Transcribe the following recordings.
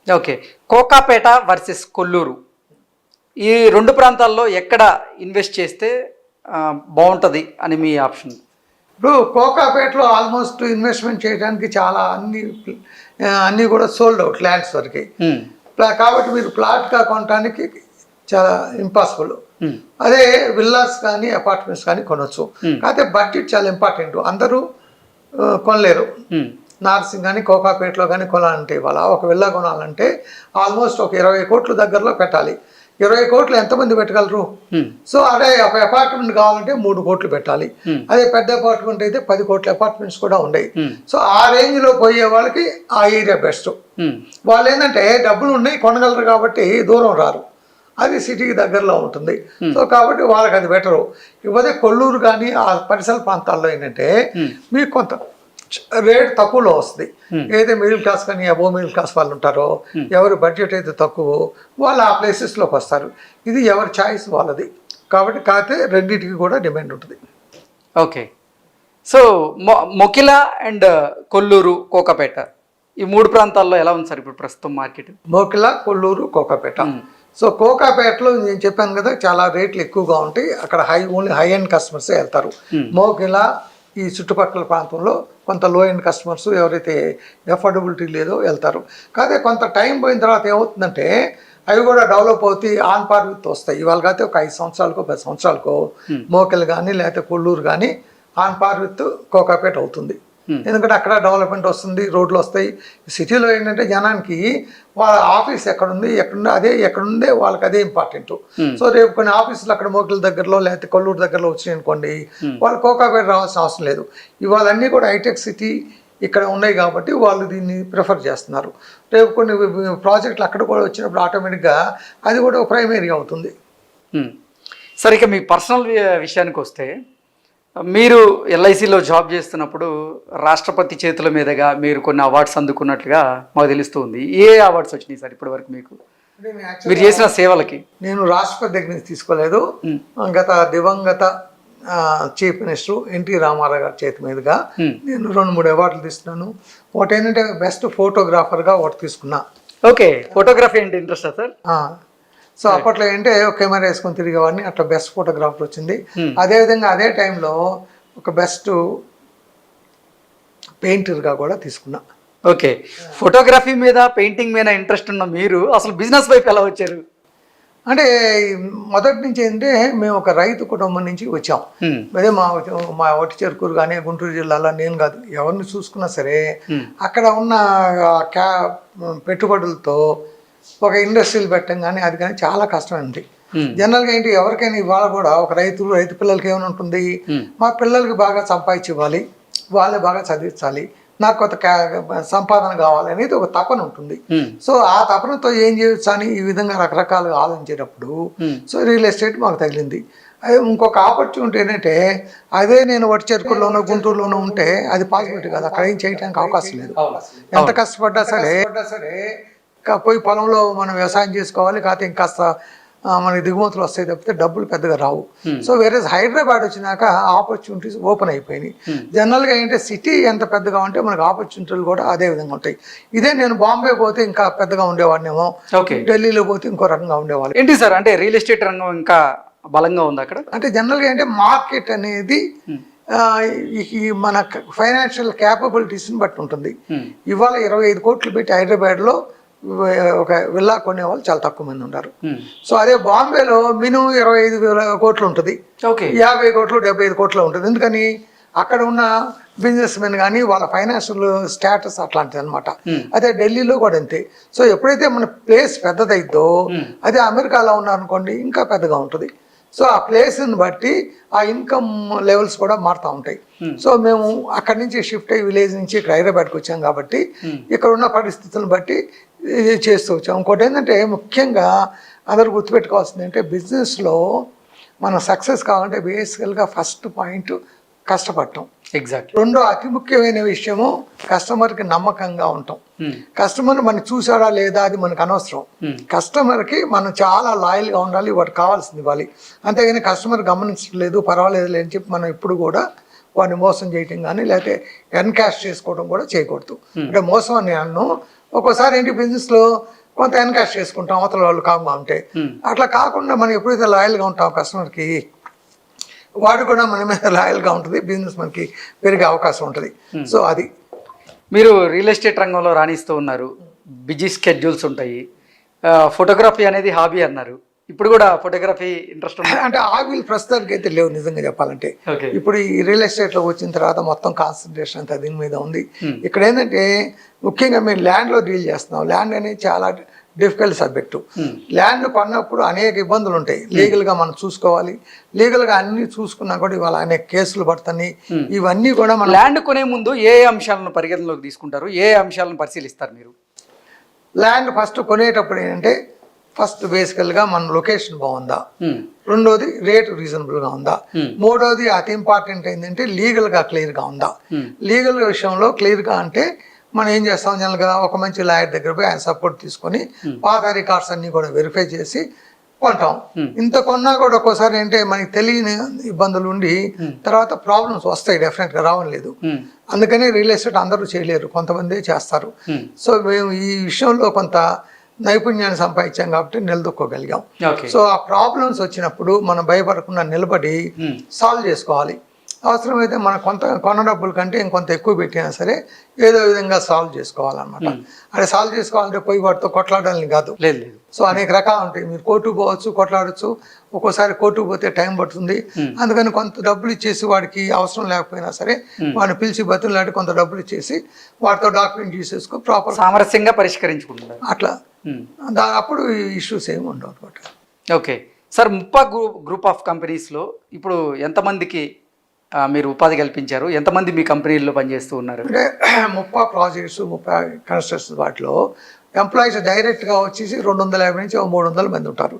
Okay. Kokapet versus Kolluru. ఈ 2 ప్రాంతాల్లో ఎక్కడ ఇన్వెస్ట్ చేస్తే బావుంటది అని మీ ఆప్షన్? ఇప్పుడు కోకాపేటలో ఆల్మోస్ట్ ఇన్వెస్ట్మెంట్ చేయడానికి చాలా అన్నీ కూడా సోల్డ్ అవుట్ ల్యాండ్స్ వరకు. కాబట్టి మీరు ప్లాట్గా కొనడానికి చాలా ఇంపాసిబుల్. అదే విల్లాస్ కానీ అపార్ట్మెంట్స్ కానీ కొనవచ్చు. కాకపోతే బడ్జెట్ చాలా ఇంపార్టెంట్. అందరూ కొనలేరు. నార్సింగ్ కానీ కోకాపేటలో కానీ కొనాలంటే ఇవాళ ఒక విల్లా కొనాలంటే ఆల్మోస్ట్ ఒక 20 కోట్ల దగ్గరలో పెట్టాలి. 20 కోట్లు ఎంతమంది పెట్టగలరు? సో అదే ఒక అపార్ట్మెంట్ కావాలంటే 3 కోట్లు పెట్టాలి. అదే పెద్ద అపార్ట్మెంట్ అయితే 10 కోట్ల అపార్ట్మెంట్స్ కూడా ఉన్నాయి. సో ఆ రేంజ్లో పోయే వాళ్ళకి ఆ ఏరియా బెస్ట్. వాళ్ళు ఏంటంటే డబ్బులు ఉన్నాయి కొనగలరు కాబట్టి దూరం రారు. అది సిటీకి దగ్గరలో ఉంటుంది. సో కాబట్టి వాళ్ళకి అది బెటరు. ఇకపోతే కొల్లూరు కానీ ఆ పరిసర ప్రాంతాల్లో ఏంటంటే మీకు కొంత రేట్ తక్కువలో వస్తుంది. ఏదైతే మిడిల్ క్లాస్ కానీ అబోవ్ మిడిల్ క్లాస్ వాళ్ళు ఉంటారో, ఎవరి బడ్జెట్ అయితే తక్కువ వాళ్ళు ఆ ప్లేసెస్లోకి వస్తారు. ఇది ఎవరి చాయిస్ వాళ్ళది. కాబట్టి కాకపోతే రెండింటికి కూడా డిమాండ్ ఉంటుంది. Okay. So Mokila and Kollur, Kokapet ఈ 3 ప్రాంతాల్లో ఎలా ఉంది సార్ ఇప్పుడు ప్రస్తుతం మార్కెట్? మొకిల, కొల్లూరు, కోకాపేట. సో కోకాపేటలో నేను చెప్పాను కదా చాలా రేట్లు ఎక్కువగా ఉంటాయి. అక్కడ ఓన్లీ హై ఎండ్ కస్టమర్సే వెళ్తారు. మొకిల ఈ చుట్టుపక్కల ప్రాంతంలో కొంత లో ఎండ్ కస్టమర్స్ ఎవరైతే ఎఫోర్డబిలిటీ లేదో వెళ్తారు. కాకపోతే కొంత టైం పోయిన తర్వాత ఏమవుతుందంటే అవి కూడా డెవలప్ అవుతాయి, ఆన్ పార్ విత్ వస్తాయి. ఇవాళ కాకపోతే ఒక 5 సంవత్సరాలకో 10 సంవత్సరాలకో మోకెల్ కానీ లేకపోతే కొల్లూరు కానీ ఆన్ పార్ విత్ కోకాపేట అవుతుంది. ఎందుకంటే అక్కడ డెవలప్మెంట్ వస్తుంది, రోడ్లు వస్తాయి. సిటీలో ఏంటంటే జనానికి వాళ్ళ ఆఫీస్ ఎక్కడుంది అదే ఎక్కడుందే వాళ్ళకి అదే ఇంపార్టెంట్. సో రేపు కొన్ని ఆఫీసులు అక్కడ మోకిల దగ్గరలో లేకపోతే కొల్లూరు దగ్గరలో వచ్చినాయి అనుకోండి, వాళ్ళు కోకాపేట రావాల్సిన అవసరం లేదు. ఇవాళ అన్నీ కూడా హైటెక్ సిటీ ఇక్కడ ఉన్నాయి కాబట్టి వాళ్ళు దీన్ని ప్రిఫర్ చేస్తున్నారు. రేపు కొన్ని ప్రాజెక్టులు అక్కడ కూడా వచ్చినప్పుడు ఆటోమేటిక్గా అది కూడా ఒక ప్రైమరీ అవుతుంది. సరే, ఇక మీ పర్సనల్ విషయానికి వస్తే, మీరు ఎల్ఐసిలో జాబ్ చేస్తున్నప్పుడు రాష్ట్రపతి చేతుల మీదుగా మీరు కొన్ని అవార్డ్స్ అందుకున్నట్లుగా మాకు తెలుస్తుంది. ఏ అవార్డ్స్ వచ్చినాయి సార్ ఇప్పటి వరకు మీకు మీరు చేసిన సేవలకి? నేను రాష్ట్రపతి దగ్గర నుంచి తీసుకోలేదు. గత దివంగత చీఫ్ మినిస్టర్ ఎన్టీ రామారావు గారి చేతి మీదుగా నేను 2-3 అవార్డులు తీసుకున్నాను. ఒకటి ఏంటంటే బెస్ట్ ఫోటోగ్రాఫర్గా ఒకటి తీసుకున్నా. ఓకే. ఫోటోగ్రఫీ అంటే ఇంట్రెస్టా సార్? సో అప్పట్లో ఏంటంటే ఒక కెమెరా వేసుకొని తిరిగేవాడిని, అట్లా బెస్ట్ ఫోటోగ్రాఫర్ వచ్చింది. అదేవిధంగా అదే టైంలో ఒక బెస్ట్ పెయింటర్గా కూడా తీసుకున్నా. ఓకే. ఫోటోగ్రఫీ మీద పెయింటింగ్ మీద ఇంట్రెస్ట్ ఉన్న మీరు అసలు బిజినెస్ వైపు ఎలా వచ్చారు? అంటే మొదటి నుంచి ఏంటంటే మేము ఒక రైతు కుటుంబం నుంచి వచ్చాం. అదే మా ఒట్టి చెరుకూరు కానీ గుంటూరు జిల్లాలో నేను కాదు ఎవరిని చూసుకున్నా సరే అక్కడ ఉన్న పెట్టుబడులతో ఒక ఇండస్ట్రీలు పెట్టడం కానీ అది కానీ చాలా కష్టమైంది. జనరల్గా ఏంటి ఎవరికైనా ఇవాళ కూడా ఒక రైతు పిల్లలకి ఏమైనా ఉంటుంది, మా పిల్లలకి బాగా సంపాదించి ఇవ్వాలి, వాళ్ళే బాగా చదివించాలి, నాకు కొంత సంపాదన కావాలి అనేది ఒక తపన ఉంటుంది. సో ఆ తపనతో ఏం చేయొచ్చు అని ఈ విధంగా రకరకాలుగా ఆలోచించేటప్పుడు సో రియల్ ఎస్టేట్ మాకు తగిలింది. అదే ఇంకొక ఆపర్చునిటీ ఏంటంటే అదే నేను వట్టి చెరుకుల్లోనో గుంటూరులోనో ఉంటే అది పాసిబిలిటీ కాదు, అక్కడ ఏం చేయడానికి అవకాశం లేదు. ఎంత కష్టపడ్డా సరే పోయి పొలంలో మనం వ్యవసాయం చేసుకోవాలి, కాకపోతే ఇంకాస్త మనకి దిగుమతులు వస్తాయి తప్పితే డబ్బులు పెద్దగా రావు. సో వేరే హైదరాబాద్ వచ్చినాక ఆపర్చునిటీస్ ఓపెన్ అయిపోయినాయి. జనరల్గా ఏంటంటే సిటీ ఎంత పెద్దగా ఉంటే మనకు ఆపర్చునిటీలు కూడా అదే విధంగా ఉంటాయి. ఇదే నేను బాంబే పోతే ఇంకా పెద్దగా ఉండేవాడినేమో, ఢిల్లీలో పోతే ఇంకో రకంగా ఉండేవాళ్ళు. ఏంటి సార్ అంటే రియల్ ఎస్టేట్ రంగం ఇంకా బలంగా ఉంది అక్కడ? అంటే జనరల్గా ఏంటంటే మార్కెట్ అనేది మన ఫైనాన్షియల్ క్యాపబిలిటీస్ని బట్టి ఉంటుంది. ఇవాళ 25 కోట్లు పెట్టి హైదరాబాద్లో ఒక విల్లా కొనే వాళ్ళు చాలా తక్కువ మంది ఉన్నారు. సో అదే బాంబేలో మినిమం 25,000 కోట్లు ఉంటుంది, 50 కోట్లు 75 కోట్లు ఉంటుంది. ఎందుకని అక్కడ ఉన్న బిజినెస్ మెన్ కానీ వాళ్ళ ఫైనాన్షియల్ స్టేటస్ అట్లాంటిది అనమాట. అదే ఢిల్లీలో కూడా అంతే. సో ఎప్పుడైతే మన ప్లేస్ పెద్దదైద్దో అదే అమెరికాలో ఉన్నారనుకోండి ఇంకా పెద్దగా ఉంటుంది. సో ఆ ప్లేస్ని బట్టి ఆ ఇన్కమ్ లెవెల్స్ కూడా మారుతూ ఉంటాయి. సో మేము అక్కడి నుంచి షిఫ్ట్ అయ్యి విలేజ్ నుంచి ఇక్కడ హైదరాబాద్కి వచ్చాం కాబట్టి ఇక్కడ ఉన్న పరిస్థితులను బట్టి చేస్తూ వచ్చాం. ఇంకోటి ఏంటంటే ముఖ్యంగా అందరూ గుర్తుపెట్టుకోవాల్సింది అంటే బిజినెస్లో మనం సక్సెస్ కావాలంటే బేసికల్గా ఫస్ట్ పాయింట్ కష్టపడటం. ఎగ్జాక్ట్లీ. రెండో అతి ముఖ్యమైన విషయము కస్టమర్కి నమ్మకంగా ఉంటాం. కస్టమర్ మనం చూసాడా లేదా అది మనకు అనవసరం. కస్టమర్కి మనం చాలా లాయల్గా ఉండాలి, వాడికి కావాల్సింది ఇవ్వాలి. అంతేగాని కస్టమర్ గమనించలేదు పర్వాలేదు అని చెప్పి మనం ఇప్పుడు కూడా వాడిని మోసం చేయటం కానీ లేకపోతే ఎన్కాష్ చేసుకోవడం కూడా చేయకూడదు. అంటే మోసం అని అన్ను ఒక్కోసారి ఏంటి బిజినెస్లో కొంత ఎన్కాష్ చేసుకుంటాం అవతల వాళ్ళు కామ్గా ఉంటే. అట్లా కాకుండా మనం ఎప్పుడైతే లాయల్గా ఉంటాం కస్టమర్కి, వాడు కూడా మన మీద లాయల్గా ఉంటుంది, బిజినెస్ మనకి పెరిగే అవకాశం ఉంటుంది. సో అది మీరు రియల్ ఎస్టేట్ రంగంలో రాణిస్తూ ఉన్నారు, బిజీ స్కెడ్యూల్స్ ఉంటాయి, ఫోటోగ్రఫీ అనేది హాబీ అన్నారు. ఇప్పుడు కూడా ఫోటోగ్రఫీ ఇంట్రెస్ట్ ఉంది అంటే హాబీలు ప్రస్తుతానికి అయితే లేవు నిజంగా చెప్పాలంటే. ఇప్పుడు ఈ రియల్ ఎస్టేట్లో వచ్చిన తర్వాత మొత్తం కాన్సన్ట్రేషన్ అంతా దీని మీద ఉంది. ఇక్కడ ఏంటంటే ముఖ్యంగా మేము ల్యాండ్లో డీల్ చేస్తున్నాం. ల్యాండ్ అనేది చాలా డిఫికల్ట్ సబ్జెక్టు. ల్యాండ్ కొన్నప్పుడు అనేక ఇబ్బందులు ఉంటాయి, లీగల్గా మనం చూసుకోవాలి. లీగల్గా అన్ని చూసుకున్నా కూడా ఇవాళ అనేక కేసులు పడుతున్నాయి. ఇవన్నీ కూడా మనం ల్యాండ్ కొనే ముందు ఏ అంశాలను పరిగణలోకి తీసుకుంటారు, ఏ అంశాలను పరిశీలిస్తారు మీరు? ల్యాండ్ ఫస్ట్ కొనేటప్పుడు ఏంటంటే ఫస్ట్ బేసికల్గా మన లొకేషన్ బాగుందా, రెండోది రేటు రీజనబుల్గా ఉందా, మూడోది అతి ఇంపార్టెంట్ ఏంటంటే లీగల్గా క్లియర్గా ఉందా. లీగల్ విషయంలో క్లియర్గా అంటే మనం ఏం చేస్తాం, జనరల్గా ఒక మంచి లాయర్ దగ్గర పోయి ఆయన సపోర్ట్ తీసుకొని పాత రికార్డ్స్ అన్నీ కూడా వెరిఫై చేసి కొంటాం. ఇంత కొన్నా కూడా ఒక్కోసారి ఏంటంటే మనకి తెలియని ఇబ్బందులు ఉండి తర్వాత ప్రాబ్లమ్స్ వస్తాయి, డెఫినెట్గా రావడం లేదు. అందుకని రియల్ ఎస్టేట్ అందరూ చేయలేరు, కొంతమంది చేస్తారు. సో మేము ఈ విషయంలో కొంత నైపుణ్యాన్ని సంపాదించాం కాబట్టి నిలదొక్కోగలిగాం. సో ఆ ప్రాబ్లమ్స్ వచ్చినప్పుడు మనం భయపడకుండా నిలబడి సాల్వ్ చేసుకోవాలి. అవసరమైతే మన కొన్న డబ్బుల కంటే ఇంకొంత ఎక్కువ పెట్టినా సరే ఏదో విధంగా సాల్వ్ చేసుకోవాలన్నమాట. అంటే సాల్వ్ చేసుకోవాలంటే పోయి వాటితో కొట్లాడాలని కాదు. సో అనేక రకాలు ఉంటాయి, మీరు కోర్టుకు పోవచ్చు, కొట్లాడచ్చు. ఒక్కోసారి కోర్టుకు పోతే టైం పడుతుంది. అందుకని కొంత డబ్బులు ఇచ్చేసి వాడికి అవసరం లేకపోయినా సరే వాడిని పిలిచి బతులాడి కొంత డబ్బులు ఇచ్చేసి వాటితో డాక్యుమెంట్ తీసేసుకో ప్రాపర్ సామరస్యంగా పరిష్కరించుకుంటున్నారు. అట్లా అప్పుడు ఇష్యూస్ ఏమి ఉండవు అనమాట. Okay sir, Muppa group of కంపెనీస్లో ఇప్పుడు ఎంతమందికి మీరు ఉపాధి కల్పించారు, ఎంతమంది మీ కంపెనీల్లో పనిచేస్తూ ఉన్నారు? అంటే 30 ప్రాజెక్ట్స్ 30 కన్స్ట్రక్షన్ వాటిలో ఎంప్లాయీస్ డైరెక్ట్గా వచ్చేసి 250 నుంచి 300 మంది ఉంటారు.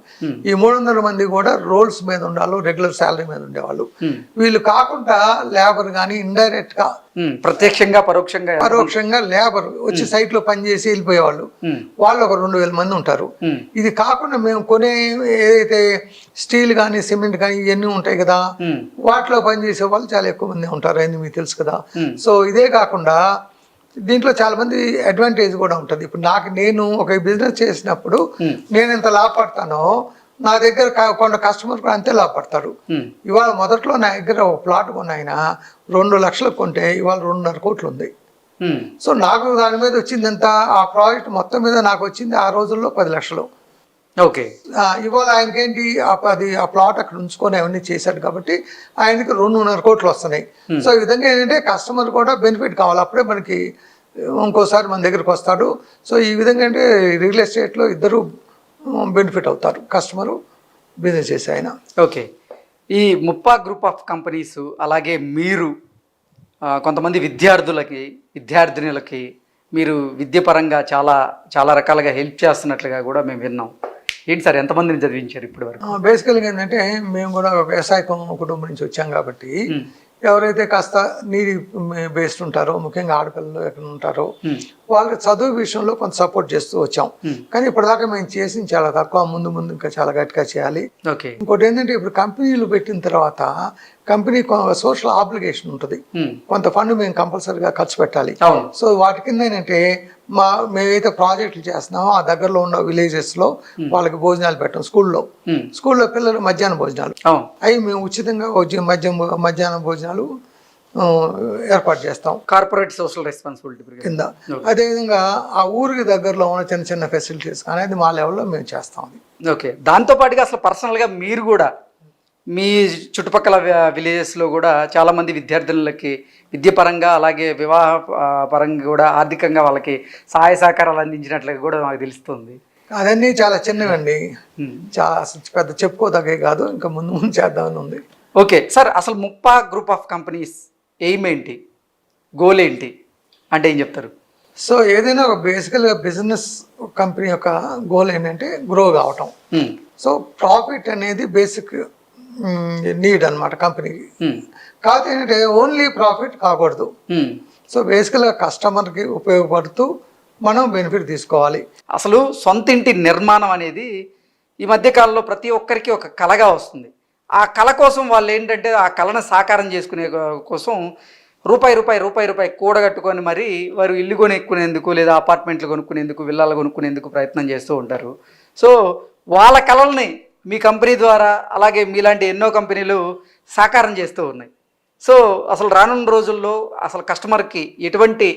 ఈ 300 మంది కూడా రోల్స్ మీద ఉండాలి, రెగ్యులర్ శాలరీ మీద ఉండేవాళ్ళు. వీళ్ళు కాకుండా లేబర్ కానీ ఇండైరెక్ట్గా ప్రత్యక్షంగా పరోక్షంగా లేబర్ వచ్చి సైట్లో పనిచేసి వెళ్ళిపోయేవాళ్ళు, వాళ్ళు ఒక 2000 మంది ఉంటారు. ఇది కాకుండా మేము కొనే ఏదైతే స్టీల్ కానీ సిమెంట్ కానీ ఇవన్నీ ఉంటాయి కదా, వాటిలో పనిచేసే వాళ్ళు చాలా ఎక్కువ మంది ఉంటారు, అని మీకు తెలుసు కదా. సో ఇదే కాకుండా దీంట్లో చాలా మంది అడ్వాంటేజ్ కూడా ఉంటుంది. ఇప్పుడు నేను ఒక బిజినెస్ చేసినప్పుడు నేను ఎంత లాభపడతానో నా దగ్గర కొంత కస్టమర్ కూడా అంతే లాభపడతారు. ఇవాళ మొదట్లో నా దగ్గర ఒక ప్లాట్ కొన్నాయినా 2 లక్షలకు కొంటే ఇవాళ 2.5 కోట్లు ఉంది. సో నాకు దాని మీద వచ్చింది ఎంత, ఆ ప్రాజెక్ట్ మొత్తం మీద నాకు వచ్చింది ఆ రోజుల్లో 10 లక్షలు. ఓకే, ఇవాళ ఆయనకేంటి ఆ ప్లాట్ అక్కడ ఉంచుకొని అవన్నీ చేశాడు కాబట్టి ఆయనకి 2.5 కోట్లు వస్తున్నాయి. సో ఈ విధంగా ఏంటంటే కస్టమర్ కూడా బెనిఫిట్ కావాలి, అప్పుడే మనకి ఇంకోసారి మన దగ్గరకు వస్తాడు. సో ఈ విధంగా అంటే రియల్ ఎస్టేట్లో ఇద్దరు బెనిఫిట్ అవుతారు, కస్టమరు, బిజినెస్ చేసే ఆయన. ఓకే, ఈ ముప్పా గ్రూప్ ఆఫ్ కంపెనీస్ అలాగే మీరు కొంతమంది విద్యార్థినులకి మీరు విద్యాపరంగా చాలా చాలా రకాలుగా హెల్ప్ చేస్తున్నట్లుగా కూడా మేము విన్నాం. ఏంటి సార్, ఎంతమందిని చదివించారు ఇప్పటి వరకు? బేసికల్గా ఏంటంటే మేము కూడా వ్యవసాయ కుటుంబం నుంచి వచ్చాం కాబట్టి ఎవరైతే కాస్త నీడి బేస్డ్ ఉంటారో, ముఖ్యంగా ఆడపిల్లలు ఎక్కడ ఉంటారో వాళ్ళకి చదువు విషయంలో కొంత సపోర్ట్ చేస్తూ వచ్చాం. కానీ ఇప్పటిదాకా మేము చేసింది చాలా తక్కువ, ముందు ఇంకా చాలా గట్టిగా చేయాలి. ఇంకోటి ఏంటంటే ఇప్పుడు కంపెనీలు పెట్టిన తర్వాత కంపెనీ సోషల్ ఆబ్లిగేషన్ ఉంటుంది, కొంత ఫండ్ మేము కంపల్సరీగా ఖర్చు పెట్టాలి. సో వాటి కింద ఏంటంటే మేమైతే ప్రాజెక్టులు చేస్తున్నామో ఆ దగ్గరలో ఉన్న విలేజెస్లో వాళ్ళకి భోజనాలు పెట్టాం. స్కూల్లో పిల్లలు మధ్యాహ్న భోజనాలు అవి మేము ఉచితంగా మధ్యాహ్నం భోజనాలు ఏర్పాటు చేస్తాం కార్పొరేట్ సోషల్ రెస్పాన్సిబిలిటీ కింద. అదేవిధంగా ఆ ఊరికి దగ్గరలో ఉన్న చిన్న చిన్న ఫెసిలిటీస్ అనేది మా లెవెల్లో మేము చేస్తాం. ఓకే, దాంతోపాటుగా అసలు పర్సనల్గా మీరు కూడా మీ చుట్టుపక్కల విలేజెస్లో కూడా చాలామంది విద్యార్థులకి విద్యాపరంగా అలాగే వివాహ పరంగా కూడా ఆర్థికంగా వాళ్ళకి సహాయ సహకారాలు అందించినట్లుగా కూడా మాకు తెలుస్తుంది. అవన్నీ చాలా చిన్నవండి, చాలా పెద్ద చెప్పుకోదగే కాదు, ఇంకా ముందు చేద్దామని ఉంది. ఓకే సార్, అసలు Muppa group of companies aim ఏంటి, గోల్ ఏంటి అంటే ఏం చెప్తారు? సో ఏదైనా ఒక బేసికల్గా బిజినెస్ కంపెనీ యొక్క గోల్ ఏంటంటే గ్రో కావటం. సో ప్రాఫిట్ అనేది బేసిక్ నీడ్ అనమాట కంపెనీకి. కాకపోతే ఏంటంటే ఓన్లీ ప్రాఫిట్ కాకూడదు. సో బేసికల్గా కస్టమర్కి ఉపయోగపడుతూ మనం బెనిఫిట్ తీసుకోవాలి. అసలు సొంత ఇంటి నిర్మాణం అనేది ఈ మధ్యకాలంలో ప్రతి ఒక్కరికి ఒక కళగా వస్తుంది. ఆ కళ కోసం వాళ్ళు ఏంటంటే ఆ కళను సాకారం చేసుకునే కోసం రూపాయి కూడగట్టుకొని మరి వారు ఇల్లు కొనుక్కునేందుకు లేదా అపార్ట్మెంట్లు కొనుక్కునేందుకు విల్లాలు కొనుక్కునేందుకు ప్రయత్నం చేస్తూ ఉంటారు. సో వాళ్ళ కళల్ని మీ కంపెనీ ద్వారా అలాగే మీలాంటి ఎన్నో కంపెనీలు సాకారం చేస్తూ ఉన్నాయి. సో అసలు రానున్న రోజుల్లో అసలు కస్టమర్కి ఎటువంటి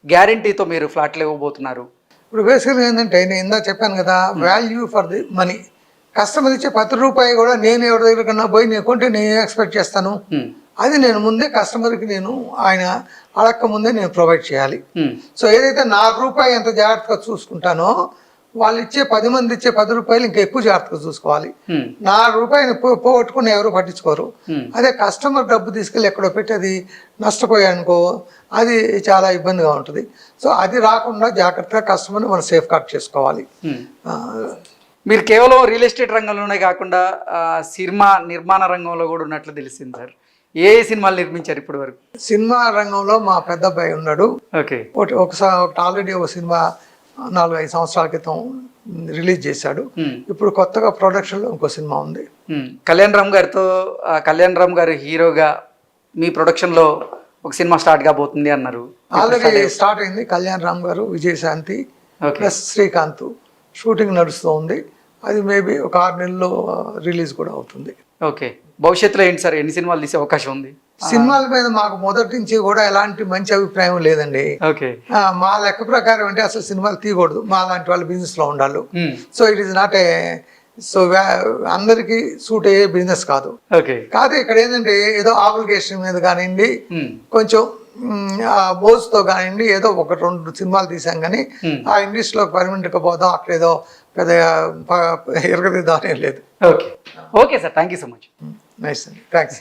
గ్యారంటీతో మీరు ఫ్లాట్లు ఇవ్వబోతున్నారు? ఇప్పుడు బేసికల్గా ఏంటంటే నేను ఇందా చెప్పాను కదా, value for the money. Customer ఇచ్చే ₹10 కూడా నేను ఎవరి దగ్గర కన్నా పోయి నేను కొంటే నేను ఎక్స్పెక్ట్ చేస్తాను. అది నేను ముందే కస్టమర్కి నేను ఆయన అడక్క ముందే నేను ప్రొవైడ్ చేయాలి. సో ఏదైతే ₹1 ఎంత జాగ్రత్తగా చూసుకుంటానో వాళ్ళు ఇచ్చే 10 మంది ఇచ్చే ₹10 ఇంకా ఎక్కువ జాగ్రత్తగా చూసుకోవాలి. ₹1 పోగొట్టుకుని ఎవరు పట్టించుకోరు. అదే కస్టమర్ డబ్బు తీసుకెళ్ళి ఎక్కడో పెట్టి అది నష్టపోయానుకో అది చాలా ఇబ్బందిగా ఉంటుంది. సో అది రాకుండా జాగ్రత్తగా కస్టమర్ని మనం సేఫ్ గార్డ్ చేసుకోవాలి. మీరు కేవలం రియల్ ఎస్టేట్ రంగంలోనే కాకుండా సినిమా నిర్మాణ రంగంలో కూడా ఉన్నట్లు తెలిసింది సార్. ఏ సినిమాలు నిర్మించారు ఇప్పటి వరకు? సినిమా రంగంలో మా పెద్ద అబ్బాయి ఉన్నాడు. ఓకే. ఒకటి ఆల్రెడీ ఒక సినిమా 4-5 సంవత్సరాల క్రితం రిలీజ్ చేశాడు. ఇప్పుడు కొత్తగా ప్రొడక్షన్లో ఇంకో సినిమా ఉంది. కళ్యాణ్ రామ్ గారు హీరోగా మీ ప్రొడక్షన్లో ఒక సినిమా స్టార్ట్ కాబోతుంది అన్నారు. ఆల్రెడీ స్టార్ట్ అయింది. కళ్యాణ్ రామ్ గారు, విజయశాంతి ప్లస్ శ్రీకాంత్ షూటింగ్ నడుస్తూ ఉంది. అది మేబీ ఒక 6 నెలల్లో రిలీజ్ కూడా అవుతుంది. ఓకే. భవిష్యత్తులో ఏంటి సార్, ఎన్ని సినిమాలు తీసే అవకాశం ఉంది? సినిమాల మీద మాకు మొదటి నుంచి కూడా ఎలాంటి మంచి అభిప్రాయం లేదండి. ఓకే. మా లెక్క ప్రకారం అంటే అసలు సినిమాలు తీయకూడదు, మా లాంటి వాళ్ళు బిజినెస్ లో ఉండాలి. సో ఇట్ ఈస్ నాట్ అందరికి సూట్ అయ్యే బిజినెస్ కాదు. కాదు ఇక్కడ ఏంటంటే ఏదో ఆబ్లిగేషన్ మీద కానివ్వండి, కొంచెం బోజ్తో కానివ్వండి, ఏదో 1-2 సినిమాలు తీసాం కానీ ఆ ఇండస్ట్రీలో పర్మనెంట్గా పోదాం, అక్కడ ఏదో పెద్ద ఎరగదిద్దాం అనేది లేదు. Okay sir, thank you so much. Nice అండి, థ్యాంక్స్.